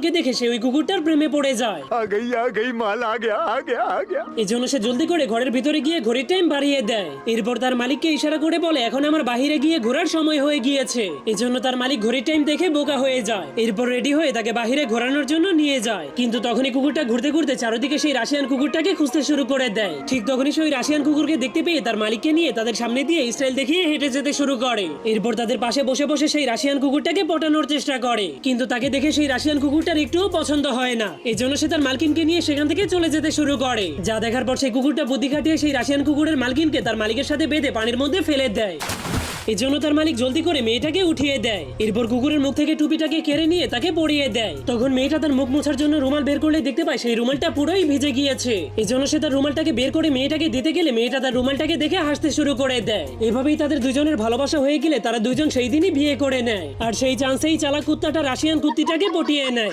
কুকুরকে দেখে সে ওই কুকুরটার প্রেমে পড়ে যায়। आ गई माल आ गया आ गया आ गया। এজন্য সে জলদি করে ঘরের ভিতরে গিয়ে ঘড়ির টাইম বাড়িয়ে দেয়। এরপর তার মালিককে ইশারা করে বলে এখন আমার বাইরে গিয়ে ঘোরার সময় হয়ে গিয়েছে। এজন্য তার মালিক ঘড়ির টাইম দেখে বোকা হয়ে যায়। এরপর রেডি হয়ে তাকে বাইরে ঘোরানোর জন্য নিয়ে যায়। কিন্তু তখনই কুকুরটা ঘুরতে ঘুরতে চারিদিকে সেই রাশিয়ান কুকুরটাকে খুঁজতে শুরু করে দেয়। ঠিক তখনই সেই রাশিয়ান কুকুরকে দেখতে পেয়ে তার মালিককে নিয়ে তাদের সামনে দিয়ে স্টাইল দেখিয়ে হেঁটে যেতে শুরু করে। এরপর তাদের পাশে বসে বসে সেই রাশিয়ান কুকুরটাকে পটানোর চেষ্টা করে, কিন্তু তাকে দেখে সেই রাশিয়ান কুকুরটার একটুও পছন্দ হয় না। এজন্য সে তার মালকিনকে নিয়ে সেখান থেকে চলে যেতে শুরু করে। যা দেখার পর সেই কুকুরটা বুদ্ধি খাটিয়ে সেই রাশিয়ান কুকুরের মালকিনকে তার মালিকের সাথে বেঁধে পানির মধ্যে ফেলে দেয়। এজন্য তার মালিক জলদি করে মেয়েটাকে উঠিয়ে দেয়। এরপর কুকুরের মুখ থেকে টুপিটাকে কেড়ে নিয়ে তাকে পরিয়ে দেয়। তখন মেয়েটা তার মুখ মোছার জন্য রুমাল বের করলে দেখতে পায় সেই রুমালটা পুরোই ভিজে গিয়েছে। এজন্য সে তার রুমালটাকে বের করে মেয়েটাকে দিতে গেলে মেয়েটা তার রুমালটাকে দেখে হাসতে শুরু করে দেয়। এভাবেই তাদের দুজনের ভালোবাসা হয়ে গেলে তারা দুজন সেই দিনই বিয়ে করে নেয়। আর সেই চান্সেই চালাক কুত্তাটা রাশিয়ান কুত্তিটাকে পটিয়ে নেয়।